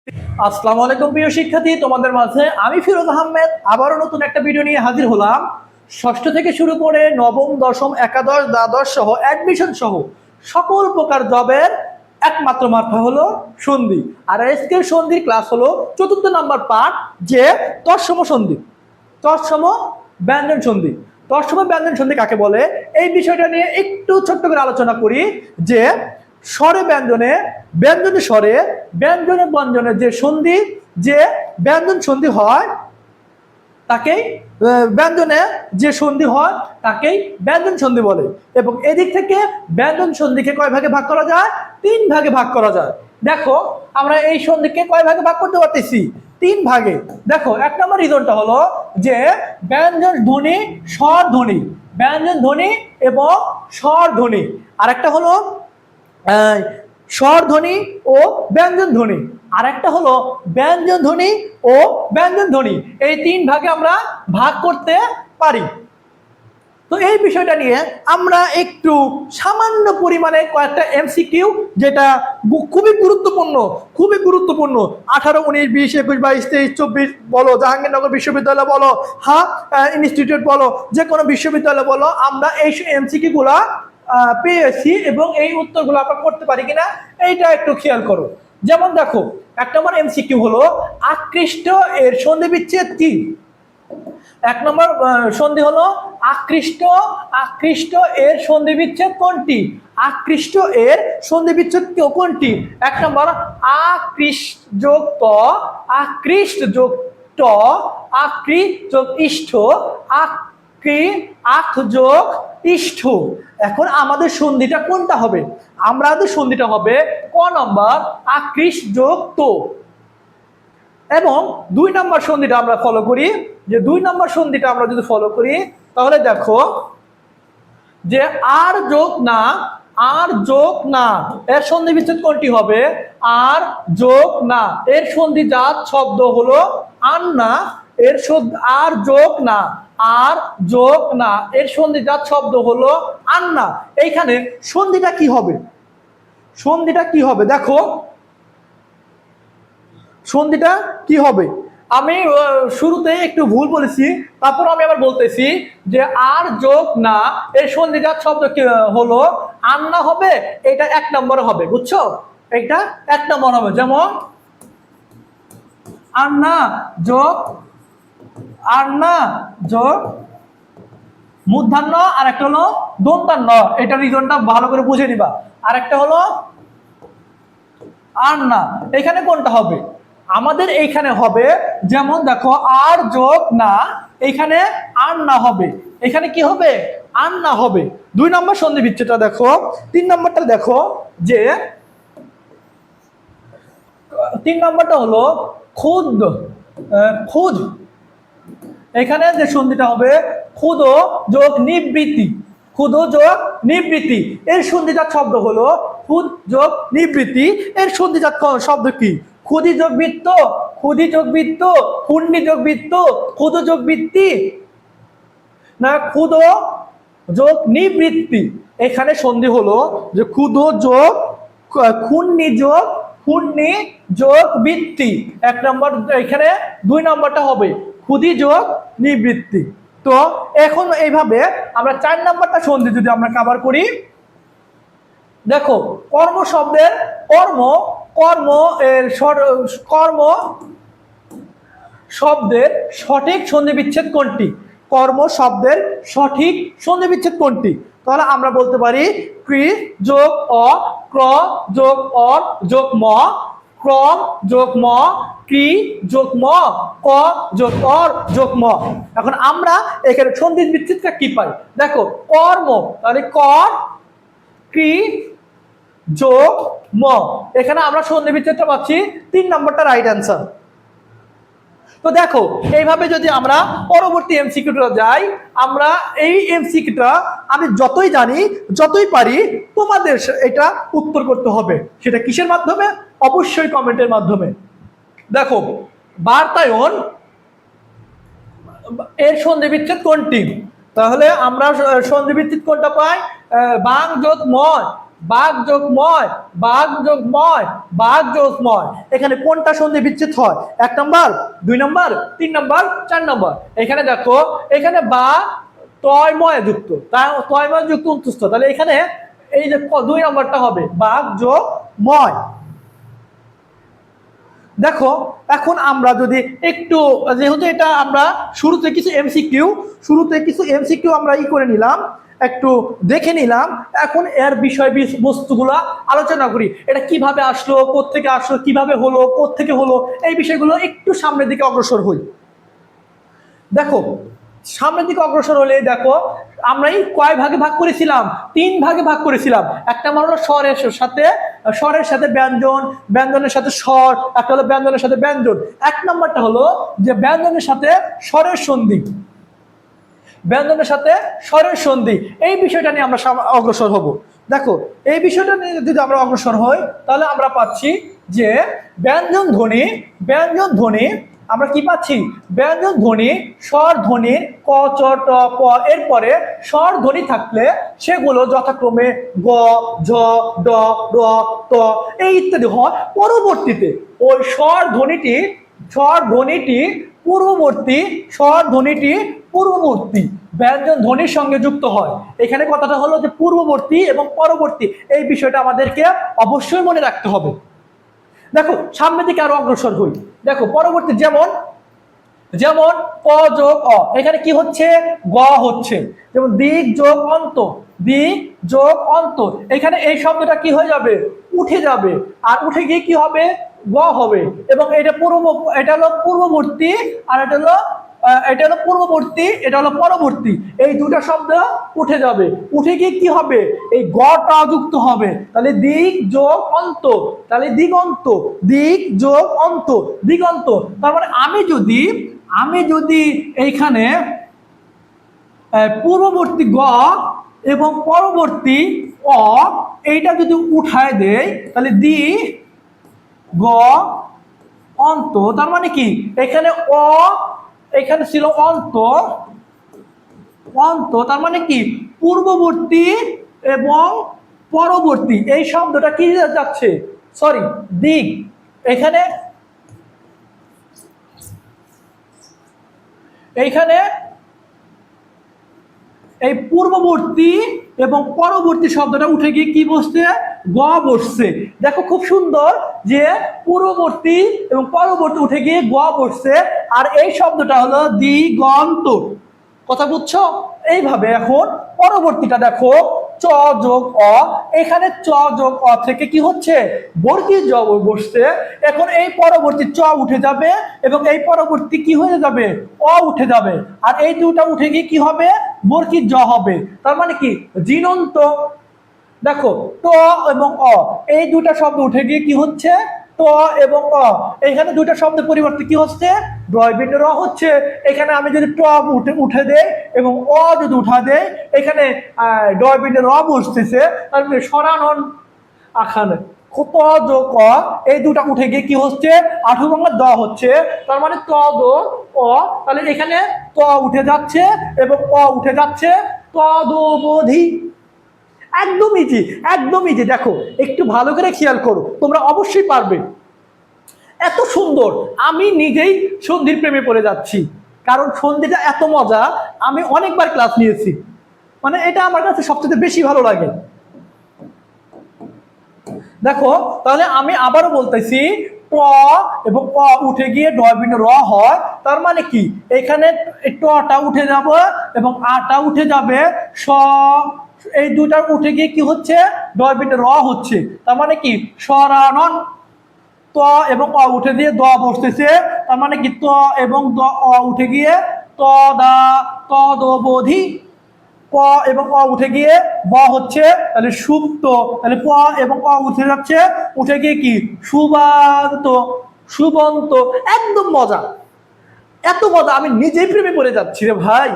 আসসালামু আলাইকুম প্রিয় শিক্ষার্থী, তোমাদের মাঝে আমি ফিরোজ আহমেদ আবারও নতুন একটা ভিডিও নিয়ে হাজির হলাম। ষষ্ঠ থেকে শুরু করে নবম, দশম, একাদশ, দ্বাদশ সহ অ্যাডমিশন সহ সকল প্রকার জবের একমাত্র মাত্রা হলো সন্ধি। আর আজকের সন্ধির ক্লাস হলো চতুর্থ নাম্বার পার্ট, যে তৎসম সন্ধি, তৎসম ব্যঞ্জন সন্ধি। তৎসম ব্যঞ্জন সন্ধি কাকে বলে, এই বিষয়টা নিয়ে একটু ছোট্ট করে আলোচনা করি। যে স্বরে ব্যঞ্জনে, ব্যঞ্জনে স্বরে, ব্যঞ্জনে ব্যঞ্জনে যে সন্ধি, যে ব্যঞ্জন সন্ধি হয় তাকেই ব্যঞ্জনে যে সন্ধি হয় তাকেই ব্যঞ্জন সন্ধি বলে। এবং এদিক থেকে ব্যঞ্জন সন্ধিকে কয় ভাগে ভাগ করা যায়? 3 ভাগে ভাগ করা যায়। দেখো আমরা এই সন্ধিকে কয় ভাগে ভাগ করতে পারতেছি? 3 ভাগে। দেখো 1 নম্বর রিজনটা হলো যে ব্যঞ্জন ধ্বনি, স্বর ধ্বনি, ব্যঞ্জন ধ্বনি এবং স্বর ধ্বনি। আর একটা হলো স্বর ধ্বনি ও ব্যঞ্জন ধ্বনি। আর একটা হলো ব্যঞ্জন ধ্বনি ও ব্যঞ্জন ধ্বনি। এই 3 ভাগে আমরা ভাগ করতে পারি। তো এই বিষয়টা নিয়ে আমরা একটু সামান্য পরিমাণে কয়েকটা এমসিকিউ, যেটা খুবই গুরুত্বপূর্ণ, খুবই গুরুত্বপূর্ণ। 18, 19, 20, 21, 22, 23, 24 বলো, জাহাঙ্গীরনগর বিশ্ববিদ্যালয় বলো, ইনস্টিটিউট বলো, যে কোনো বিশ্ববিদ্যালয় বলো, আমরা এই এমসিকিউ গুলা পেয়েছি এবং এই উত্তরগুলো আমরা করতে পারি কিনা এইটা একটু খেয়াল করো। যেমন দেখো 1 নম্বর এমসিকিউ হলো আকৃষ্ট এর সন্ধি বিচ্ছেদ কি? 1 নম্বর সন্ধি হলো আকৃষ্ট। আকৃষ্ট এর সন্ধি বিচ্ছেদ কোনটি? আকৃষ্ট এর সন্ধি বিচ্ছেদ কোনটি? 1 নম্বর আকৃষ্ট যোগ ত, আকৃষ্ট যোগ ট, আকৃ যোগ ইষ্ঠ, আকৃ আখ যোগ ইষ্ঠ। এখন আমাদের সন্ধিটা কোনটা হবে? আমাদের সন্ধিটা হবে ক নম্বর আকৃষ্ট যোগ তো। এবং 2 নম্বর সন্ধিটা আমরা ফলো করি। যে 2 নম্বর সন্ধিটা আমরা যদি ফলো করি তাহলে দেখো যে আর যোগ না, আর যোগ না এর সন্ধি বিচ্ছেদ কোনটি হবে? আর যোগ না এর সন্ধি জাত শব্দ হলো আন্না। এর আর যোগ না, আর যোগ না এর সন্ধি জাত শব্দ হলো আন্না। এইখানে সন্ধিটা কি হবে? সন্ধিটা কি হবে দেখো, সন্ধিটা কি হবে? আমি শুরুতে একটু ভুল বলেছি, তারপর আমি আবার বলতেছি যে আর যোগ না এর সন্ধিজাত শব্দ কি হলো আন্না হবে। এটা 1 নম্বর হবে, বুঝছো? এটা 1 নম্বর হবে। যেমন আন্না যোগ, আন্না যোগ মূর্ধন্য, আর একটা হলো দন্তান্ন। এটা রিজনটা ভালো করে বুঝে নিবা। আর একটা হলো আন্না। এখানে কোনটা হবে? আমাদের এইখানে হবে, যেমন দেখো আর যোগ না, এখানে আর না হবে। এখানে কি হবে? আর না হবে। 2 নম্বর সন্ধি বিচ্ছেদটা দেখো। 3 নম্বরটা দেখো যে 3 নম্বরটা হলো খুদ, খুদ। এখানে যে সন্ধিটা হবে খুদ যোগ নিবৃত্তি, খুদ যোগ নিবৃত্তি এর সন্ধিজাত শব্দ হলো খুদ যোগ নিবৃত্তি। এর সন্ধিজাত শব্দ কি? খুদি যোগ বৃত্ত, খুদি যোগ বৃত্ত, খুন্ডি যোগ বৃত্ত, খুদ যোগ বৃত্তি, না খুদ যোগ নিবৃত্তি। এখানে সন্ধি হলো যে খুদ যোগ খুন্নি যোগ, খুন্নি যোগ বৃত্তি। 1 নম্বর। এখানে 2 নম্বরটা হবে খুদি যোগ নিবৃত্তি। তো এখন এইভাবে আমরা 4 নম্বরটা সন্ধি যদি আমরা কভার করি, দেখো কর্ম শব্দের কর্ম, কর্ম এর কর্ম শব্দের সঠিক সন্ধি বিচ্ছেদ কোনটি? কর্ম শব্দের সঠিক সন্ধি বিচ্ছেদ কোনটি? তাহলে আমরা বলতে পারি ক্রি যোগ অ, ক্র যোগ অর যোগ ম, ক্রম যোগ ম, ক্রি যোগ ম, ক যোগ অর যোগ ম। এখন আমরা এখানে সন্ধি বিচ্ছেদটা কি পাই? দেখো কর্ম, তাহলে কর ক্রি যোগ ম। এখানে আমরা সন্ধি বিচ্ছেদটা পাচ্ছি। 3 নম্বরটা রাইট অ্যান্সার। তো দেখো এইভাবে যদি আমরা পরবর্তী এমসিকিউটা যাই, আমরা এই এমসিকিউটা আমি যতই জানি, যতই পারি, তোমাদের এটা উত্তর করতে হবে। সেটা কিসের মাধ্যমে? অবশ্যই কমেন্টের মাধ্যমে। দেখো বার্তায়ন এর সন্ধি বিচ্ছেদ কোনটি? তাহলে আমরা সন্ধি বিচ্ছেদ কোনটা পাই? বাং যোগ ময়, বাঘ যোগ ময়, বাঘ যোগ ময়, বাঘ যোগ ময়। এখানে কোনটা সন্ধি বিচ্ছেদ হয়? 1 নম্বর, 2 নম্বর, 3 নম্বর, 4 নম্বর। এখানে দেখো, এখানে বা তয়ময় যুক্ত, তয়ময় যুক্ত অন্তুস্থ, তাহলে এখানে এই যে 2 নম্বরটা হবে বাঘ যোগ ময়। দেখো এখন আমরা যদি একটু, যেহেতু এটা আমরা শুরুতে কিছু এমসিকিউ আমরা করে নিলাম, একটু দেখে নিলাম। এখন এর বিষয় বস্তুগুলা আলোচনা করি। এটা কিভাবে আসলো, কোত্থেকে আসলো, কিভাবে হলো, কোত্থেকে হলো, এই বিষয়গুলো একটু সামনের দিকে অগ্রসর হই। দেখো সামনের দিকে অগ্রসর হলে দেখো আমরা এই কয় ভাগে ভাগ করেছিলাম? 3 ভাগে ভাগ করেছিলাম। একটা হলো স্বরের সাথে ব্যঞ্জন, ব্যঞ্জনের সাথে স্বর, একটা হলো ব্যঞ্জনের সাথে ব্যঞ্জন। 1 নম্বরটা হলো যে ব্যঞ্জনের সাথে স্বরের সন্ধি, ব্যঞ্জনের সাথে স্বরের সন্ধি। এই বিষয়টা নিয়ে আমরা অগ্রসর হব। দেখো এই বিষয়টা নিয়ে যদি আমরা অগ্রসর হই তাহলে আমরা পাচ্ছি যে ব্যঞ্জন ধ্বনি আমরা কি পাচ্ছি? ব্যঞ্জন ধ্বনি স্বর ধ্বনির ক চ ট প এরপরে স্বর ধ্বনি থাকলে সেগুলো যথাক্রমে গ, ঝ, ড, র, ত এই ইত্যাদি হয়। পরবর্তীতে ওই স্বর ধ্বনিটি পূর্ববর্তী ব্যঞ্জন ধ্বনির সঙ্গে যুক্ত হয়। এখানে কথাটা হলো যে পূর্ববর্তী এবং পরবর্তী, এই বিষয়টা আমাদেরকে অবশ্যই মনে রাখতে হবে। দেখো সামনের দিকে আরো অগ্রসর হই। দেখো পরবর্তী যেমন ক যোগ অ, এখানে কি হচ্ছে? গ হচ্ছে। যেমন দিক যোগ অন্ত, এখানে এই শব্দটা কি হয়ে যাবে? উঠে যাবে, আর উঠে গিয়ে কি হবে? গ হবে। এবং এটা হলো পূর্ববর্তী, আর এটা হলো পূর্ববর্তী, এটা হলো পরবর্তী। এই দুটো শব্দ উঠে যাবে, উঠে গিয়ে কি হবে? এই গটা যুক্ত হবে। তাহলে দিক যোগ অন্ত, তাহলে দিগন্ত, দিক যোগ অন্ত, দিগন্ত। তার মানে আমি যদি এইখানে পূর্ববর্তী গ এবং পরবর্তী অ এইটা যদি উঠায় দেয় তাহলে দি গ অন্ত, তার মানে কি এখানে এখানে ছিল অন্ত, তার মানে কি পূর্ববর্তী এবং পরবর্তী এই শব্দটা কি যাচ্ছে? সরি, দিক। এইখানে এই পূর্ববর্তী এবং পরবর্তী শব্দটা উঠে গিয়ে কি বসছে? গ বসছে। দেখো খুব সুন্দর যে পূর্ববর্তী এবং পরবর্তী উঠে গিয়ে গ বসছে, আর এই শব্দটা হলো দিগন্ত। কথা বুঝছো? এইভাবে এখন পরবর্তীটা দেখো চ যোগ অ, এখানে চ যোগ অ থেকে কি হচ্ছে? বর্গীয় জ বসছে। এখন এই পরবর্তী চ উঠে যাবে এবং এই পরবর্তী কি হয়ে যাবে? অ উঠে যাবে, আর এই দুটা উঠে গিয়ে কি হবে? বর্গীয় জ হবে। তার মানে কি জিনন্ত। দেখো ট এবং অ এই দুটা শব্দ উঠে গিয়ে কি হচ্ছে? ট এবং অ, এখানে দুটা শব্দের পরিবর্তে কি হচ্ছে? ডয়বিন্দ র হচ্ছে। এখানে আমি যদি ট উঠে দেই এবং অ যদি উঠা দেয়, এখানে ডয়বিন্দ র বসতেছে, তারপরে সরানন আখানে ত যোগ অ এই দুটা উঠে গিয়ে কি হচ্ছে? আঠু বাংলা দ হচ্ছে। তার মানে ত দ অ, তাহলে এখানে ত উঠে যাচ্ছে এবং অ উঠে যাচ্ছে, তদবধি। একদম ইজি। দেখো একটু ভালো করে খেয়াল করো, তোমরা অবশ্যই পারবে। এত সুন্দর, আমি নিজেই সন্ধির প্রেমে পড়ে যাচ্ছি, কারণ সন্ধিটা এত মজা। আমি অনেকবার ক্লাস নিয়েছি, মানে এটা আমার কাছে সবচেয়ে বেশি ভালো লাগে। দেখো তাহলে আমি আবারও বলতেছি, ট এবং ক উঠে গিয়ে ডয়বিন র হয়। তার মানে কি এখানে টটা উঠে যাবে এবং আটা উঠে যাবে, স এই দুটা উঠে গিয়ে কি হচ্ছে? ডয়বিন র হচ্ছে। তার মানে কি সরানন। ত এবং অ উঠে দিয়ে দ বসতেছে, তার মানে কি ত এবং দ অ উঠে গিয়ে তদবধি। প এবং অ উঠে গিয়ে ব হচ্ছে, তাহলে সুপ্ত, তাহলে প এবং অ উঠে যাচ্ছে, উঠে গিয়ে কি সুবন্ত। একদম মজা, এত মজা, আমি নিজেই প্রেমে পড়ে যাচ্ছি রে ভাই।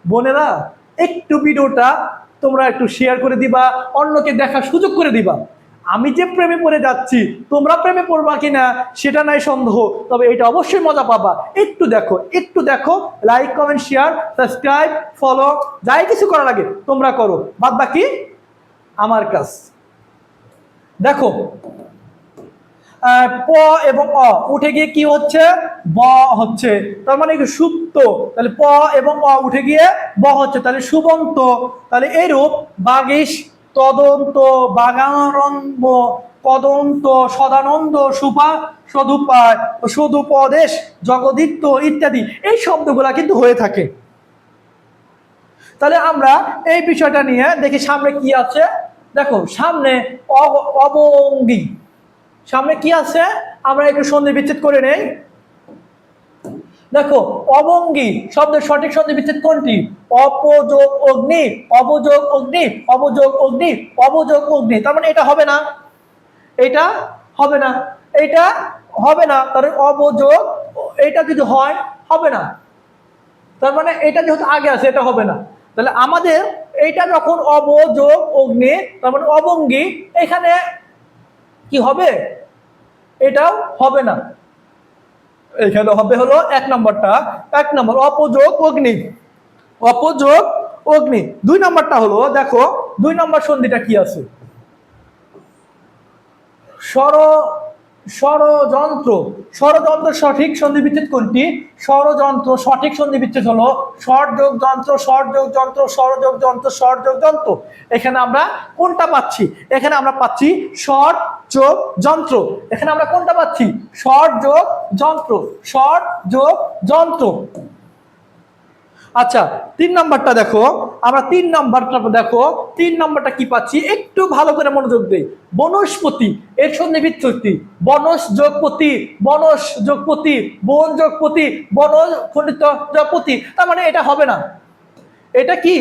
বোনেরা একটু ভিডিওটা তোমরা একটু শেয়ার করে দিবা, অন্যকে দেখার সুযোগ করে দিবা। আমি যে প্রেমে পড়ে যাচ্ছি, তোমরা প্রেমে পড়বা কিনা সেটা নাই সন্দেহ, তবে এটা অবশ্যই মজা পাবা। একটু দেখো, like comment share subscribe follow যাই কিছু করা লাগে তোমরা করো, বাদ বাকি আমার কাজ। দেখো প এবং অ উঠে গিয়ে কি হচ্ছে, ব হচ্ছে, তার মানে কি সুপ্ত, তাহলে প এবং অ উঠে গিয়ে ব হচ্ছে, তাহলে সুবন্ত। তাহলে এইরূপ বাগীশ, তদন্ত, বাগারম্ভ, পদন্ত, সদানন্দ, সুপা, সদুপায়, সদুপদেশ, জগদিত্য ইত্যাদি এই শব্দগুলা কিন্তু হয়ে থাকে। তাহলে আমরা এই বিষয়টা নিয়ে দেখি সামনে কি আছে। দেখো সামনে অবঙ্গী, সামনে কি আছে আমরা একটু সন্ধি বিচ্ছেদ করে নেই। দেখো অবঙ্গী শব্দের সঠিক সন্ধি বিচ্ছেদ কোনটি? অপযোগ অগ্নি, অবযোগ অগ্নি, অবযোগ অগ্নি, অবযোগ অগ্নি। তার মানে এটা হবে না, এটা হবে না, এটা হবে না, তার অবযোগ, এটা যদি হয় হবে না, তার মানে এটা যেহেতু আগে আছে এটা হবে না। তাহলে আমাদের এইটা যখন অবযোগ অগ্নি, তার মানে অবঙ্গী, এখানে কি হবে? এটাও হবে না, এখানে হবে হলো এক নম্বরটা, এক নম্বর অপযোগ অগ্নি, অপযোগ অগ্নি। দুই নম্বরটা হলো, দেখো দুই নম্বর সন্ধিটা কি আছে? ষড়যন্ত্র, ষড়যন্ত্র সঠিক সন্ধি বিচ্ছেদ কোনটি? ষড়যন্ত্র সঠিক সন্ধি বিচ্ছেদ হলো ষড়যোগ যন্ত্র, ষড়যোগ যন্ত্র, ষড়যোগ যন্ত্র, ষড়যোগ যন্ত্র। এখানে আমরা কোনটা পাচ্ছি? এখানে আমরা পাচ্ছি ষড় যোগ যন্ত্র। এখানে আমরা কোনটা পাচ্ছি? ষড় যোগ যন্ত্র, ষড় যোগ যন্ত্র। আচ্ছা তিন নাম্বারটা দেখো, আমরা তিন নাম্বারটা দেখো, তিন নাম্বারটা কি পাচ্ছি একটু ভালো করে মনোযোগ দেই। বনস্পতি, এর সন্ধি বিচ্ছেদ, বনস যোগপতি, বনস যোগপতি, বন যোগপতি, বন খণ্ডিত যোগপতি। তার মানে এটা হবে না, এটা কি?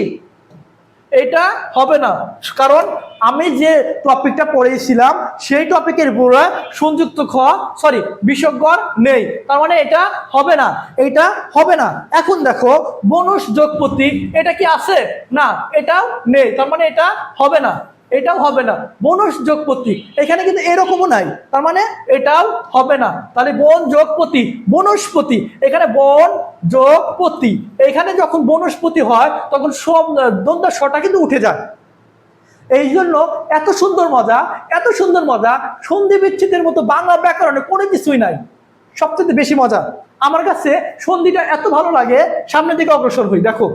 এটা হবে না, কারণ আমি যে টপিকটা পড়েছিলাম সেই টপিকের উপরে সংযুক্ত খ সরি বিসর্গর নেই, তার মানে এটা হবে না, এটা হবে না। এখন দেখো বনস যোগপতি, এটা কি আছে? না, এটাও নেই, তার মানে এটা হবে না, এটাও হবে না। বনস যোগপতি এখানে কিন্তু এরকমও নাই, তার মানে এটাও হবে না। তাহলে বন যোগপতি, বনস্পতি, এখানে বন যোগপতি, এখানে যখন বনস্পতি হয় তখন সব দ্বন্দ্ব শটা কিন্তু উঠে যায়। এই জন্য এত সুন্দর মজা, এত সুন্দর মজা, সন্ধি বিচ্ছেদের মতো বাংলা ব্যাকরণে কোনো কিছুই নাই। সবচেয়ে বেশি মজা আমার কাছে সন্ধিটা এত ভালো লাগে, সামনের দিকে অগ্রসর হই। দেখো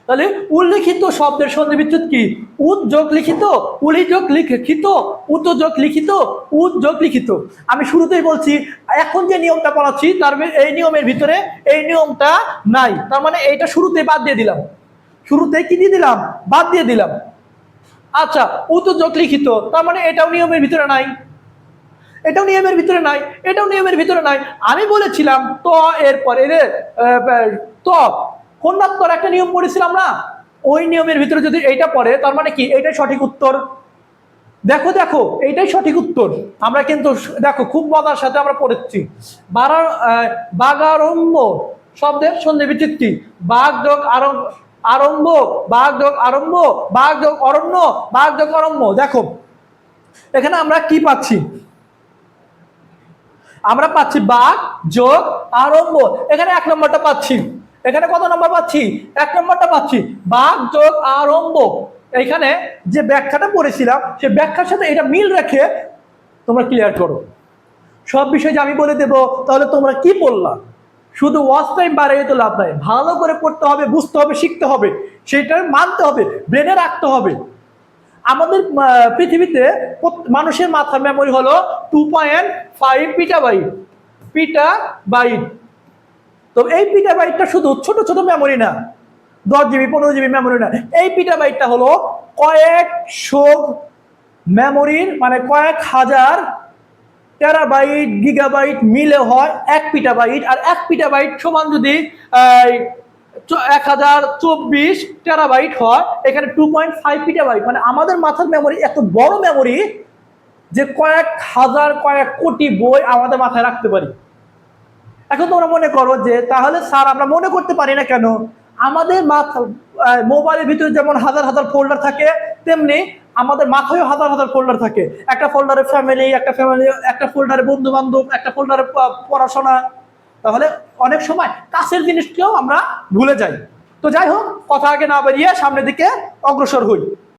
তাহলে উল্লিখিত শব্দের সন্ধি বিচ্ছেদ কি? উদ্যোগ লিখিত, উলিযোগ লিখিত, উতযোগ লিখিত, উদ্যোগ লিখিত। আমি শুরুতেই বলছি এখন যে নিয়মটা পড়াচ্ছি তার এই নিয়মের ভিতরে এই নিয়মটা নাই, তার মানে এইটা শুরুতেই বাদ দিয়ে দিলাম, শুরুতে কি দিয়ে দিলাম? বাদ দিয়ে দিলাম। আচ্ছা উতযোগ লিখিত, তার মানে এটাও নিয়মের ভিতরে নাই, এটাও নিয়মের ভিতরে নাই, এটাও নিয়মের ভিতরে নাই। আমি বলেছিলাম ত এর পরে ত কন্যাত্তর একটা নিয়ম পড়েছিলাম না, ওই নিয়মের ভিতরে যদি এইটা পড়ে তার মানে কি এইটাই সঠিক উত্তর। দেখো দেখো এইটাই সঠিক উত্তর। আমরা কিন্তু দেখো খুব মজার সাথে আমরা পড়েছি। বাগারম্ভ শব্দের সন্ধি বিচ্ছেদ কি? বাঘ যোগ আরম্ভ, বাঘ যোগ আরম্ভ, বাঘ যোগ অরণ্য, বাঘ যোগ অরণ্য। দেখো এখানে আমরা কি পাচ্ছি? আমরা পাচ্ছি বাঘ যোগ আরম্ভ, এখানে এক নম্বরটা পাচ্ছি। এখানে কত নম্বর পাচ্ছি? এক নম্বরটা পাচ্ছি, বাঘ যোগ আরম্ভ। এখানে যে ব্যাখ্যাটা পড়েছিলাম সেই ব্যাখ্যার সাথে এটা মিল রেখে তোমরা ক্লিয়ার করো। সব বিষয় যে আমি বলে দেবো তাহলে তোমরা কি বললা? শুধু ওয়াচ টাইম বাড়িয়ে তো লাভ নাই, ভালো করে পড়তে হবে, বুঝতে হবে, শিখতে হবে, সেটা মানতে হবে, ব্রেনে রাখতে হবে। আমাদের পৃথিবীতে মানুষের মাথার মেমোরি হলো 2.5 পিটাবাইট, পিটাবাইট। তো এই পিটাবাইটটা শুধু ছোট ছোট মেমোরি না, 10 জিবি 15 জিবি মেমোরি না, এই পিটাবাইটটা হলো কয়েকশো মেমোরির, মানে কয়েক হাজার টেরাবাইট গিগাবাইট মিলে হয় 1 পিটাবাইট। আর 1 পিটাবাইট সমান যদি 1024 টেরাবাইট হয়, এখানে 2.5 পিটাবাইট, মানে আমাদের মাথার মেমোরি এত বড় মেমোরি যে কয়েক হাজার কয়েক কোটি বই আমাদের মাথায় রাখতে পারি। এখন তোমরা মনে করো যে তাহলে স্যার আমরা মনে করতে পারি না কেন? আমাদের মোবাইলের ভিতরে যেমন হাজার হাজার ফোল্ডার থাকে, তেমনি আমাদের মাথায়ও হাজার হাজার ফোল্ডার থাকে। একটা ফোল্ডারে ফ্যামিলি, একটা ফোল্ডারে বন্ধু বান্ধব, একটা ফোল্ডারে পড়াশোনা। তাহলে অনেক সময় কাছের জিনিসকেও আমরা ভুলে যাই। তো যাই হোক, কথা আগে না বেরিয়ে সামনের দিকে অগ্রসর হই।